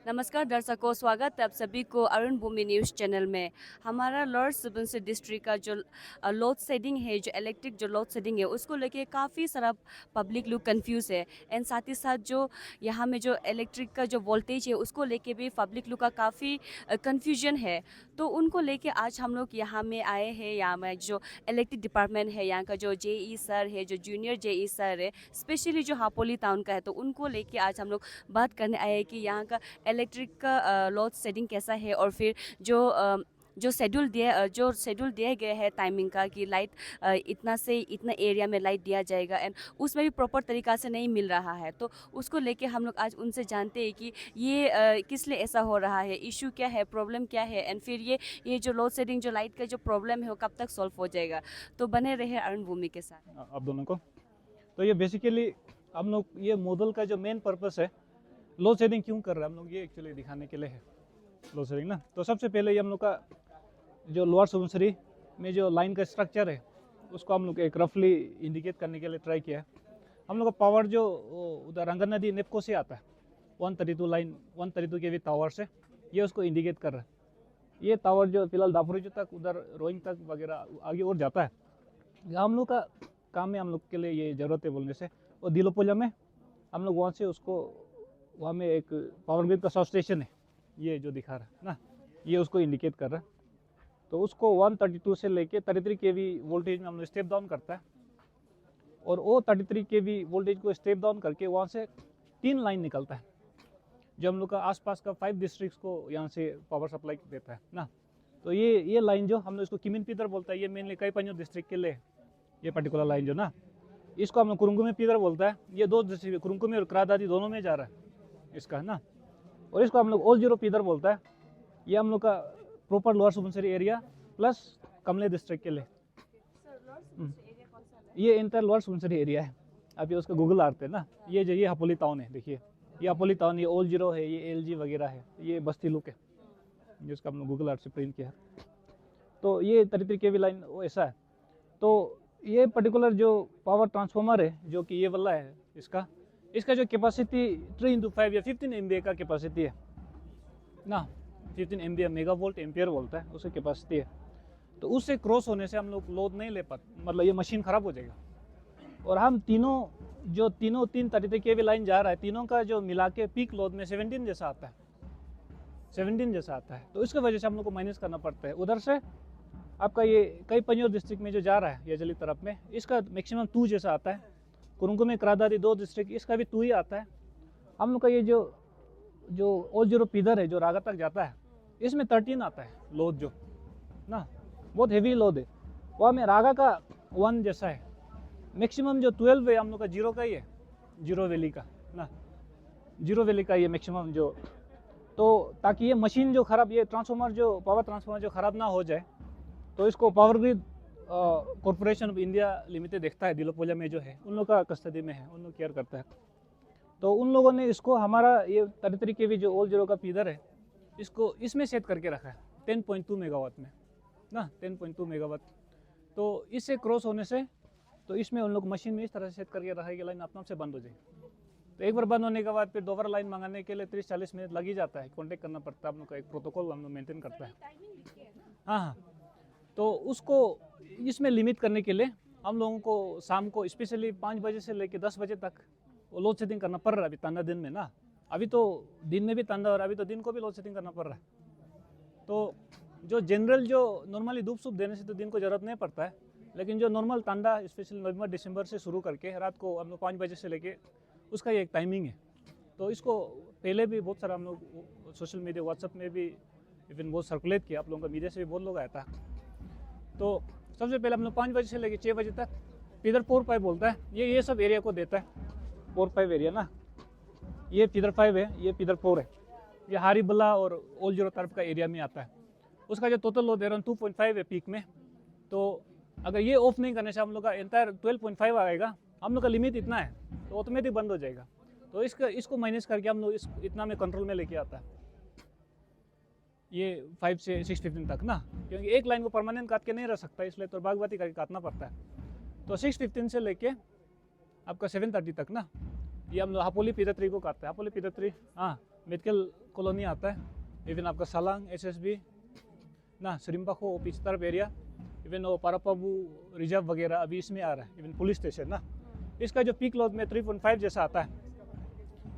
नमस्कार दर्शकों, स्वागत है आप सभी को अरुण भूमि न्यूज़ चैनल में। हमारा लोअर सुबनसिरी डिस्ट्रिक्ट का जो लोड शेडिंग है, जो इलेक्ट्रिक जो लोड शेडिंग है, उसको लेके काफ़ी सारा पब्लिक लोग कंफ्यूज है। एंड साथ ही साथ जो यहाँ में जो इलेक्ट्रिक का जो वोल्टेज है, उसको लेके भी पब्लिक लोग का काफ़ी कन्फ्यूजन है। तो उनको लेके आज हम लोग यहाँ में आए हैं। यहाँ में जो इलेक्ट्रिक डिपार्टमेंट है, यहाँ का जो जेई सर है, जो जूनियर जेई सर है, स्पेशली जो हापोली टाउन का है, तो उनको लेके आज हम लोग बात करने आए हैं कि यहाँ का इलेक्ट्रिक का लोड शेडिंग कैसा है, और फिर जो शेड्यूल दिया गया है टाइमिंग का कि लाइट इतना से इतना एरिया में लाइट दिया जाएगा, एंड उसमें भी प्रॉपर तरीक़ा से नहीं मिल रहा है। तो उसको लेके हम लोग आज उनसे जानते हैं कि ये किस लिए ऐसा हो रहा है, इशू क्या है, प्रॉब्लम क्या है, एंड फिर ये जो लोड शेडिंग जो लाइट का जो प्रॉब्लम है वो कब तक सॉल्व हो जाएगा। तो बने रहे अरुण भूमि के साथ। आप दोनों को। तो ये बेसिकली हम लोग ये मॉडल का जो मेन पर्पस है, लोड शेडिंग क्यों कर रहे हैं हम लोग, ये एक्चुअली दिखाने के लिए है लोड शेडिंग ना। तो सबसे पहले ये हम लोग का जो लोअर सुबनसिरी में जो लाइन का स्ट्रक्चर है, उसको हम लोग एक रफली इंडिकेट करने के लिए ट्राई किया है। हम लोग का पावर जो उधर रंगन नदी नेपको से आता है, 132 लाइन 132 के भी टावर से, ये उसको इंडिकेट कर रहा है। ये टावर जो फिलहाल दापोरिजो तक, उधर रोइंग तक वगैरह आगे और जाता है। हम लोग का काम है, हम लोग के लिए ये ज़रूरत है बोलने से। और दिलोपोला में हम लोग वहाँ से उसको, वहाँ में एक पावर ग्रिड का सब स्टेशन है, ये जो दिखा रहा है ना, ये उसको इंडिकेट कर रहा है। तो उसको 132 से लेके 33 केवी वोल्टेज में हम लोग स्टेप डाउन करता है, और वो 33 केवी वोल्टेज को स्टेप डाउन करके वहाँ से 3 लाइन निकलता है, जो हम लोग का आसपास का 5 डिस्ट्रिक्ट्स को यहाँ से पावर सप्लाई देता है ना। तो ये लाइन जो हम लोग इसको किमिन पीदर बोलता है, ये मेनली कई पंजो डिस्ट्रिक्ट के लिए ये पर्टिकुलर लाइन जो ना, इसको हम लोग कुरुंगुमे पीदर बोलता है। ये 2 डिस्ट्रिक्ट कुरुंगुमे और क्रादादी दोनों में जा रहा है इसका ना। और इसको हम लोग ओल जीरो पीदर बोलता है। ये हम लोग का proper lower Subansiri area plus कमले डिस्ट्रिक्ट के लिए ये इंटर लोअर सुबनसिरी एरिया है। अभी उसका गूगल आते हैं ना, ये जो ये हापोली टाउन है, देखिए ये हापोली टाउन, ये ओल जीरो है, ये एलजी वगैरह है, ये बस्ती लुक है, जिसका हमने गूगल आर्ट से प्रिंट किया है। तो ये 33 केवी लाइन वो ऐसा है। तो ये पर्टिकुलर जो पावर ट्रांसफार्मर है, जो कि ये वाला है, इसका जो कैपेसिटी 3x5 या 15 MVA का कैपेसिटी है ना, 15 MVA मेगा वोल्ट एम्पियर बोलता है, उसकी कैपेसिटी है। तो उससे क्रॉस होने से हम लोग लोड नहीं ले पाते, मतलब ये मशीन ख़राब हो जाएगा। और हम तीन 33 केवी लाइन जा रहा है, तीनों का जो मिला के पीक लोड में 17 जैसा आता है, 17 जैसा आता है। तो इसकी वजह से हम लोग को माइनस करना पड़ता है। उधर से आपका ये कई पंजोर डिस्ट्रिक्ट में जो जा रहा है येजली तरफ में, इसका मैक्सिमम 2 जैसा आता है। कुरुंगुमे क्रादादी 2 डिस्ट्रिक्ट, इसका भी 2 ही आता है। हम लोग का ये जो ओल जीरो पीदर है, जो रागा तक जाता है, इसमें 13 आता है लोड जो ना, बहुत हेवी लोड है। वहाँ में रागा का 1 जैसा है। मैक्सिमम जो 12 है हम लोग का जीरो का ही है, जीरो वैली का ना, जीरो वैली का ये मैक्सिमम जो। तो ताकि ये मशीन जो ख़राब, ये ट्रांसफार्मर जो पावर ट्रांसफार्मर जो ख़राब ना हो जाए, तो इसको power grid corporation of India limited देखता है, दिलोपोला में जो है, उन लोग का कस्टडी में है, उन लोग केयर करता है। तो उन लोगों ने इसको हमारा ये 33 केवी जो ओल जीरो का पीदर है, इसको इसमें सेट करके रखा है 10.2 मेगावाट में ना, 10.2 मेगावाट। तो इससे क्रॉस होने से, तो इसमें उन लोग मशीन में इस तरह से सेट करके रखा है कि लाइन अपने आप से बंद हो जाएगी। तो एक बार बंद होने के बाद फिर दोबारा लाइन मंगाने के लिए 30-40 मिनट लग ही जाता है, कॉन्टेक्ट करना पड़ता है, आप लोग का एक प्रोटोकॉल हम लोग मेंटेन करता है। हाँ। तो उसको इसमें लिमिट करने के लिए हम लोगों को शाम को स्पेशली 5 बजे से लेकर 10 बजे तक वो लोड शेडिंग करना पड़ रहा है अभी ठंडा दिन में ना। अभी तो दिन में भी ठंडा हो रहा है, अभी तो दिन को भी लोड शेडिंग करना पड़ रहा है। तो जो जनरल जो नॉर्मली धूप सूप देने से तो दिन को ज़रूरत नहीं पड़ता है, लेकिन जो नॉर्मल ठंडा स्पेशली नवंबर दिसंबर से शुरू करके रात को हम लोग 5 बजे से लेके, उसका ये एक टाइमिंग है। तो इसको पहले भी बहुत सारा हम लोग सोशल मीडिया व्हाट्सएप में भी इवन बहुत सर्कुलेट किया, आप लोगों का मीडिया से भी बहुत लोग आया था। तो सबसे पहले हम लोग 5 बजे से लेकर 6 बजे तक फीडर 4 पाइप बोलता है, ये सब एरिया को देता है, 4 पाइप एरिया ना। ये फीडर 5 है, ये फीडर 4 है, ये हारीबला और ओल जीरो तरफ का एरिया में आता है। उसका जो टोटल लोड अराउंड 2.5 है पीक में। तो अगर ये ऑफ नहीं करने से हम लोग का एंटायर 12.5 आएगा, हम लोग का लिमिट इतना है, तो ऑटोमेटिक बंद हो जाएगा। तो इसको माइनस करके हम लोग इतना में कंट्रोल में लेके आता है, ये 5 से 6:15 तक ना, क्योंकि एक लाइन को परमानेंट काट के नहीं रह सकता, इसलिए तो बागबाती करके काटना पड़ता है। तो 6:15 से लेके आपका 7:30 तक ना, ये हम लोग हापोली पीदर 3 को काटते हैं। हापोली पीदर 3 हाँ मेडिकल कॉलोनी आता है, इवन आपका सलांग SSB ना, सरिम्पाखो पीछे तरफ एरिया, इवन वो पारापाबू रिजर्व वगैरह अभी इसमें आ रहा है, इवन पुलिस स्टेशन ना, इसका जो पीक लोड में 3.5 जैसा आता है।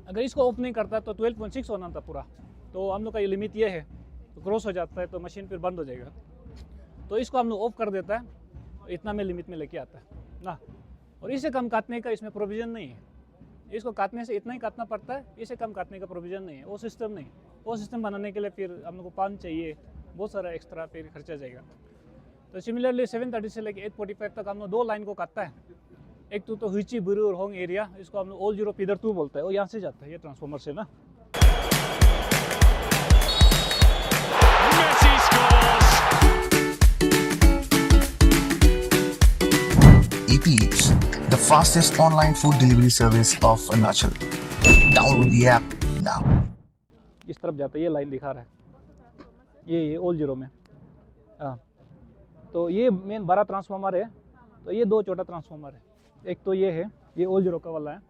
अगर इसको ऑफ नहीं करता तो 12.6 होना था पूरा, तो हम लोग का ये लिमिट ये है, तो क्रॉस हो जाता है तो मशीन फिर बंद हो जाएगा। तो इसको हम लोग ऑफ कर देता है, इतना में लिमिट में लेके आता है ना। और इसे कम काटने का इसमें प्रोविज़न नहीं है, इसको काटने से इतना ही काटना पड़ता है, इसे कम काटने का प्रोविज़न नहीं है, वो सिस्टम नहीं। वो सिस्टम बनाने के लिए फिर हम लोग को पान चाहिए, बहुत सारा एक्स्ट्रा फिर खर्चा जाएगा। तो सिमिलरली 730 से लेके 845 तक हम लोग 2 लाइन को काटता है। एक तो हुइची बुरु और होंग एरिया, इसको हम लोग ओल जीरो पीदर 2 बोलते हैं, वो यहाँ से जाता है ये ट्रांसफार्मर से ना। Messi scores! Eats, the fastest online food delivery service of Arunachal. Download the app now. इस तरफ जाता है, ये लाइन दिखा रहा है, ये ओल जीरो में। हाँ, तो ये मेन बड़ा ट्रांसफार्मर है, तो ये 2 छोटा ट्रांसफार्मर है। एक तो ये है, ये ओल जीरो का वाला है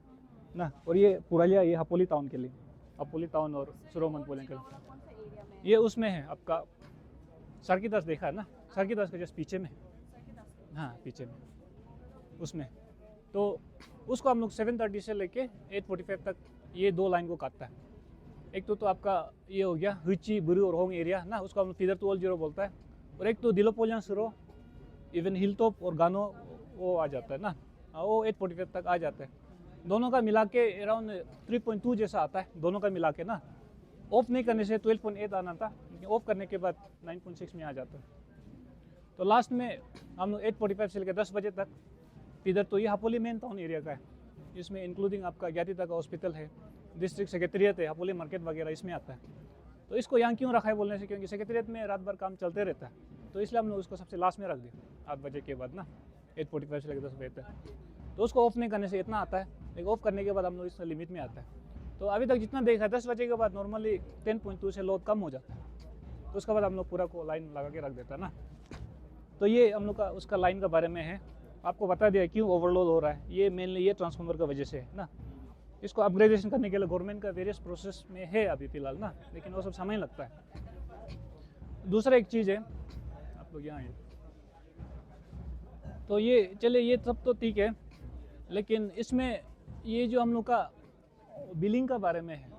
ना, और ये पुरालिया, ये हपोली टाउन के लिए, हपोली टाउन और सुरोमन पोलिंग के लिए। ये उसमें है आपका सर्किदास, देखा है ना, सर्किदास के जस्ट पीछे में, हाँ पीछे में उसमें। तो उसको हम लोग 730 से लेके 845 तक ये 2 लाइन को काटता है। एक तो आपका ये हो गया हुइची बुरु और होंग एरिया ना, उसको हम लोग पीदर 2 ओल जीरो बोलता है। और एक तो दिलोपोलियां सुरो, इवन हिलटॉप और गानो वो आ जाता है ना, वो 845 तक आ जाता है। दोनों का मिला के अराउंड 3.2 जैसा आता है, दोनों का मिला के ना। ऑफ नहीं करने से 12.8 आना था, लेकिन ऑफ करने के बाद 9.6 में आ जाता है। तो लास्ट में हम लोग 8:45 से लेकर 10 बजे तक इधर, तो ये हापोली मेन टाउन एरिया का है, इसमें इंक्लूडिंग आपका ज्ञातिता का हॉस्पिटल है, डिस्ट्रिक्ट सेक्रेटरीट है, हापोली मार्केट वगैरह इसमें आता है। तो इसको यहाँ क्यों रखा है बोलने से, क्योंकि सेक्रेटरीट में रात भर काम चलते रहता है, तो इसलिए हमने उसको सबसे लास्ट में रख दिया 8 बजे के बाद ना, 8:45 से लेकर 10 बजे तक। तो उसको ऑफ नहीं करने से इतना आता है, लेकिन ऑफ करने के बाद हम लोग इस लिमिट में आता है। तो अभी तक जितना देखा 10 बजे के बाद नॉर्मली 10.2 से लोड कम हो जाता है, तो उसके बाद हम लोग पूरा को लाइन लगा के रख देता है ना। तो ये हम लोग का उसका लाइन के बारे में है, आपको बता दिया क्यों ओवरलोड हो रहा है। ये मेनली ये ट्रांसफार्मर की वजह से है ना। इसको अपग्रेडेशन करने के लिए गवर्नमेंट का वेरियस प्रोसेस में है अभी फ़िलहाल ना, लेकिन वो सब समय लगता है। दूसरा एक चीज़ है, आप लोग यहाँ तो ये चले, ये सब तो ठीक है, लेकिन इसमें ये जो हम लोग का बिलिंग का बारे में है,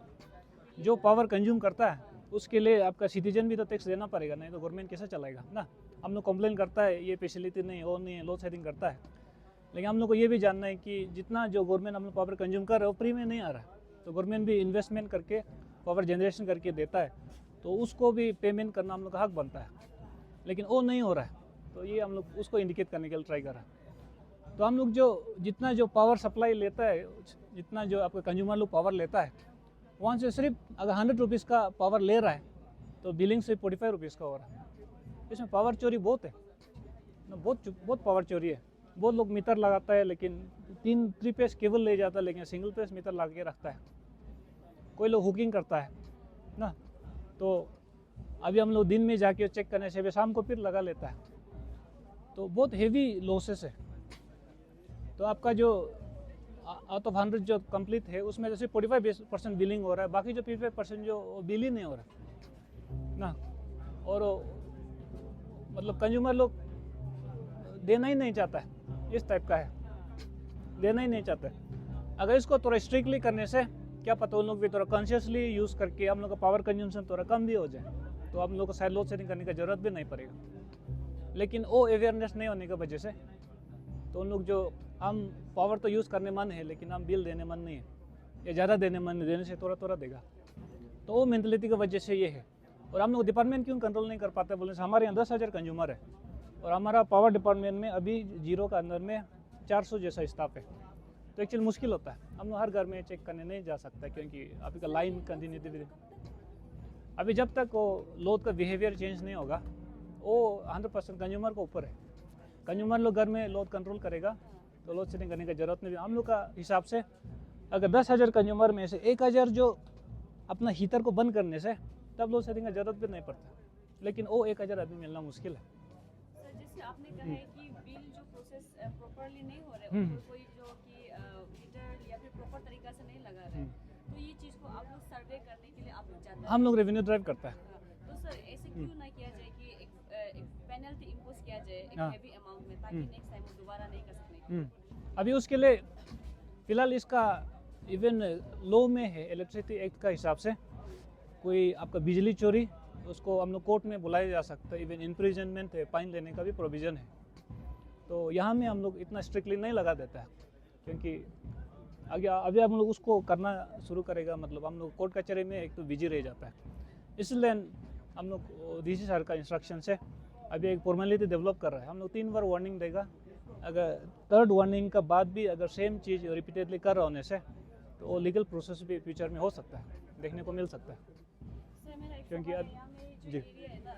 जो पावर कंज्यूम करता है उसके लिए आपका सिटीजन भी तो टैक्स देना पड़ेगा, नहीं तो गवर्नमेंट कैसे चलाएगा ना। हम लोग कंप्लेन करता है ये फैसिलिटी नहीं, वो नहीं है, लोड शेडिंग करता है, लेकिन हम लोग को ये भी जानना है कि जितना जो गवर्नमेंट हम लोग पावर कंज्यूम कर रहे हो फ्री में नहीं आ रहा है, तो गवर्नमेंट भी इन्वेस्टमेंट करके पावर जनरेशन करके देता है, तो उसको भी पेमेंट करना हम लोग का हक बनता है, लेकिन वो नहीं हो रहा है। तो ये हम लोग उसको इंडिकेट करने के लिए ट्राई कर रहे हैं। तो हम लोग जो जितना जो पावर सप्लाई लेता है, जितना जो आपका कंज्यूमर लोग पावर लेता है, वहाँ से सिर्फ अगर 100 रुपीज़ का पावर ले रहा है तो बिलिंग से 45 रुपीज़ का हो रहा है। इसमें पावर चोरी बहुत है ना, बहुत पावर चोरी है। बहुत लोग मीटर लगाता है, लेकिन 3 पेज केबल ले जाता है, लेकिन सिंगल पेज मीटर लगा के रखता है। कोई लोग हुकिंग करता है ना, तो अभी हम लोग दिन में जाके चेक करने से शाम को फिर लगा लेता है, तो बहुत हेवी लॉसेस है। तो आपका जो आउट ऑफ 100 जो कंप्लीट है उसमें जैसे 45% बिलिंग हो रहा है, बाकी जो 55% जो बिल ही नहीं हो रहा है ना। और मतलब कंज्यूमर लोग देना ही नहीं चाहता है, इस टाइप का है, देना ही नहीं चाहता है। अगर इसको थोड़ा स्ट्रिक्टली करने से क्या पता उन लोग भी थोड़ा कॉन्शियसली यूज़ करके हम लोग का पावर कंज्यूमशन थोड़ा कम भी हो जाए, तो हम लोग को शायद लोड शेडिंग करने की ज़रूरत भी नहीं पड़ेगा। लेकिन वो अवेयरनेस नहीं होने की वजह से तो उन लोग जो हम पावर तो यूज़ करने मन है, लेकिन हम बिल देने मन नहीं है, या ज़्यादा देने मन नहीं, देने से थोड़ा थोड़ा देगा, तो वो मेंटलिटी की वजह से ये है। और हम लोग डिपार्टमेंट क्यों कंट्रोल नहीं कर पाते बोलने से, हमारे यहाँ 10,000 कंज्यूमर है और हमारा पावर डिपार्टमेंट में अभी जीरो का अंदर में 400 जैसा स्टाफ है, तो एक्चुअली मुश्किल होता है। हम लोग हर घर में चेक करने नहीं जा सकता, क्योंकि अभी का लाइन कंटिन्यूटी, अभी जब तक वो लोड का बिहेवियर चेंज नहीं होगा, वो 100% कंज्यूमर को ऊपर है। कंज्यूमर लोग घर में लोड कंट्रोल करेगा तो लोड शेडिंग करने की ज़रूरत नहीं। हम लोग का हिसाब से अगर 10,000 कंज्यूमर में से 1,000 जो अपना हीटर को बंद करने से, तब लोड शेडिंग की ज़रूरत भी नहीं पड़ता, लेकिन वो 1,000 आदमी मिलना मुश्किल है। सर, जैसे आपने कहा है कि बिल जो प्रोसेस प्रॉपरली नहीं हो रहा है, कोई जो कि हीटर या फिर प्रॉपर तरीका से नहीं लगा रहा है, तो ये चीज़ को आप लोग सर्वे करने के लिए हम लोग रेवेन्यू ड्राइव करता है। तो सर ऐसे क्यों ना किया जाए कि एक पेनल्टी इम्पोज किया जाए एक हाँ। हेवी अमाउंट में, ताकि नेक्स्ट टाइम वो दोबारा नहीं कर सकें। अभी उसके लिए फ़िलहाल इसका इवन लॉ में है, इलेक्ट्रिसिटी एक्ट का हिसाब से कोई आपका बिजली चोरी, उसको हम लोग कोर्ट में बुलाया जा सकता है, इवन इम्प्रिजनमेंट है, फाइन लेने का भी प्रोविज़न है। तो यहाँ में हम लोग इतना स्ट्रिक्टली नहीं लगा देता है, क्योंकि आगे अभी हम लोग उसको करना शुरू करेगा, मतलब हम लोग कोर्ट कचहरी में एक तो बिजी रह जाता है। इसलिए हम लोग डीसी सर का इंस्ट्रक्शन से अभी एक फॉर्मेलिटी डेवलप कर रहा है। हम लोग 3 बार वार्निंग देगा, अगर थर्ड वार्निंग का बाद भी अगर सेम चीज़ रिपीटेडली कर रहा होने से तो वो लीगल प्रोसेस भी फ्यूचर में हो सकता है, देखने को मिल सकता है। सर मेरा एक क्योंकि सवाल अब- है, यहाँ में जो जी। एरिया है ना,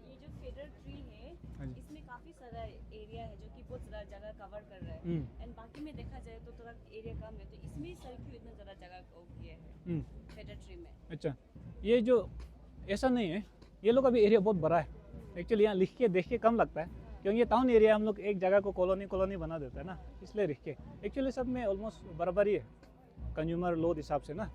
ये जो फेडर ट्री है, हाँ जी। इसमें काफ़ी सारा एरिया है जो कि बहुत ज़्यादा जगह कवर कर रहा है, हम्म। एंड बाकी में देखा जाए तो थोड़ा एरिया कम है, तो इसमें सर क्यों इतना ज़्यादा जगह वो किया है फेडर ट्री में? अच्छा, ये जो ऐसा नहीं है, ये लोग अभी एरिया बहुत बड़ा है। एक्चुअली यहाँ लिख के देख के कम लगता है, क्योंकि ये टाउन एरिया हम लोग एक जगह को कॉलोनी बना देता है ना, इसलिए लिख के। एक्चुअली सब में ऑलमोस्ट बराबर ही है कंज्यूमर लॉ हिसाब से ना,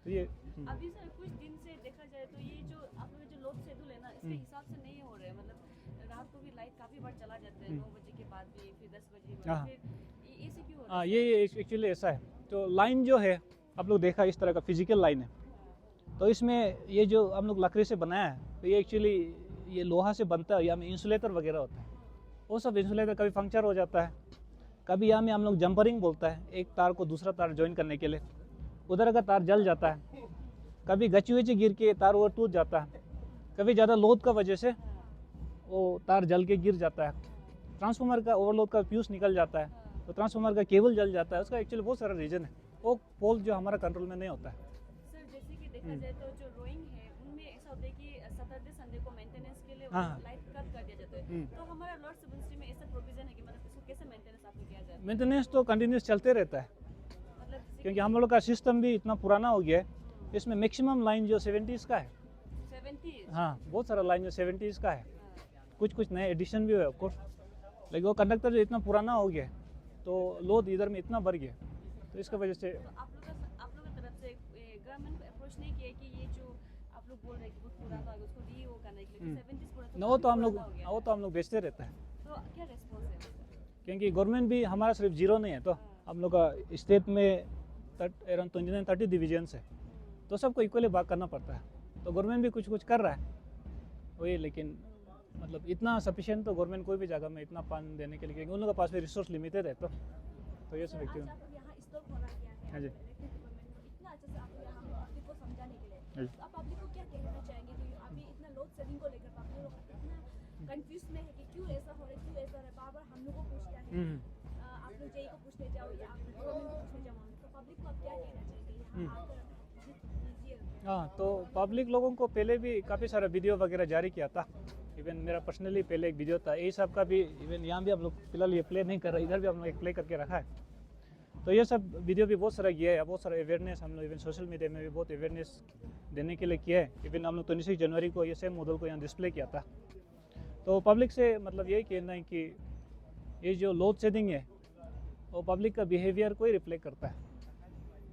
तो ये अभी सर कुछ दिन से देखा जाए तो ये जो आप लोग जो लोड शेड्यूल है ना, इसके हिसाब से नहीं हो रहे हैं, मतलब रात को भी लाइट काफ़ी बार चला जाता है, 9 बजे के बाद भी, फिर 10 बजे हाँ। फिर ये ऐसे क्यों हो रहा हाँ, है? ये एक्चुअली ऐसा है। तो लाइन जो है आप लोग देखा इस तरह का फिजिकल लाइन है, तो इसमें ये जो हम लोग लकड़ी से बनाया है, तो ये एक्चुअली ये लोहा से बनता है, या में इंसुलेटर वगैरह होता है। वो सब इंसुलेटर कभी पंक्चर हो जाता है, कभी यहाँ में हम लोग जंपरिंग बोलता है, एक तार को दूसरा तार ज्वाइन करने के लिए, उधर का तार जल जाता है, कभी गची वची गिर के तार वो टूट जाता है, कभी ज़्यादा लोड का वजह से वो तार जल के गिर जाता है, ट्रांसफार्मर का ओवरलोड का फ्यूज निकल जाता है, तो ट्रांसफार्मर का केबल जल जाता है। उसका एक्चुअली बहुत सारा रीज़न है, वो फॉल्ट जो हमारा कंट्रोल में नहीं होता है। सर जैसे कि देखा जाए तो जो रोइंग है उनमें ऐसा होता है कि सैटरडे संडे को मेंटेनेंस के लिए हाँ। लाइट कट कर दिया जाता है, तो हमारा लॉर्ड सुबनसिटी में ऐसा प्रोविजन है कि मतलब इसको कैसे मेंटेनेंस आपको किया जाए? मेंटेनेंस तो कंटिन्यूस चलते रहता है, मतलब जैसे क्योंकि हम लोग का सिस्टम भी इतना पुराना हो गया है। इसमें मैक्सिमम लाइन जो 70s का है, 70 हाँ बहुत सारा लाइन जो 70s का है, कुछ नए एडिशन भी हुए ऑफकोर्स, लेकिन वो कंडक्टर जो इतना पुराना हो गया है, तो लोड इधर में इतना बढ़ गया, तो इसका वजह से तो आप लोग की तरफ से गवर्नमेंट को अप्रोच नहीं किया कि ये जो आप लोग बोल रहे हैं कि बहुत पुराना हो गया उसको री वो करने के लिए, 70s पूरा न वो तो हम काफी लोग पुराना हो गया वो है। तो हम लोग बेचते रहता है, तो क्या रेस्पॉन्स है उसका? क्योंकि गवर्नमेंट भी हमारा सिर्फ जीरो नहीं है, तो हम लोग का स्टेट में अराउंड 29-30 डिवीजन्स है, तो सबको इक्वली भाग करना पड़ता है। तो गवर्नमेंट भी कुछ कर रहा है वही, लेकिन मतलब इतना सफिशिएंट तो गवर्नमेंट कोई भी जगह में इतना पानी देने के लिए, क्योंकि उन लोगों के पास भी रिसोर्स लिमिटेड है, तो ये सब आज एक्टिव। आप यहाँ स्टॉक होना क्या है, हाँ जी। इलेक्टेड गवर्नमेंट को इतना अच्छा से आप यहाँ पब्लिक को समझाने के लिए, हाँ जी। तो आप पब्लिक को क्या कहना चाहेंगे कि अभी इतना लोड शेडिंग को लेकर पब्लिक लोग इतना कंफ्यूज में है कि क्यों ऐसा हो रहा है, क्यों ऐसा हो रहा है, बार बार हम लोग को पूछता है, आप लोग जेई को पूछने जाओ या आप गवर्नमेंट को पूछने जाओ, तो पब्लिक को आप क्या कहना चाहेंगे यहाँ आकर दीजिए? हाँ, तो पब्लिक लोगों को पहले भी काफ़ी सारा वीडियो वगैरह जारी किया था, इवन मेरा पर्सनली पहले एक वीडियो था, यही सब का भी इवन यहाँ भी हम लोग फिलहाल ये प्ले नहीं कर रहे, इधर भी हम लोग एक प्ले करके रखा है। तो ये सब वीडियो भी बहुत सारा किया है, बहुत सारा अवेयरनेस हम लोग इवन सोशल मीडिया में भी बहुत अवेयरनेस देने के लिए किया है। इवन हम लोग 26 जनवरी को ये सेम मॉडल को यहाँ डिस्प्ले किया था। तो पब्लिक से मतलब यही कहना है कि ये जो लोड शेडिंग है वो पब्लिक का बिहेवियर को ही रिफ्लेक्ट करता है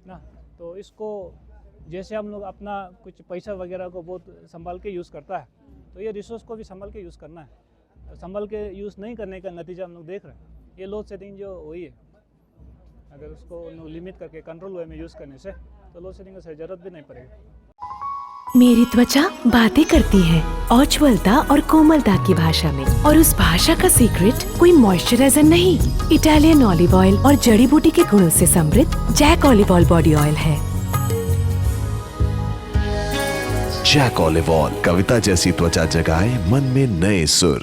ना, तो इसको जैसे हम लोग अपना कुछ पैसा वगैरह को बहुत संभाल के यूज़ करता है, तो ये रिसोर्स को भी संभाल के यूज़ करना है। संभाल के यूज़ नहीं करने का नतीजा हम लोग देख रहे हैं। ये लोड शेडिंग जो हुई है, अगर उसको लिमिट करके कंट्रोल वे में यूज़ करने से, तो लोड शेडिंग की ज़रूरत भी नहीं पड़ेगी। मेरी त्वचा बातें करती है उज्ज्वलता और कोमलता की भाषा में, और उस भाषा का सीक्रेट कोई मॉइस्चराइजर नहीं, इटालियन ऑलिव ऑयल और जड़ी बूटी के गुणों से समृद्ध Jack olive oil body oil है। जैक ऑलिव ऑयल, कविता जैसी त्वचा जगाए मन में नए सुर।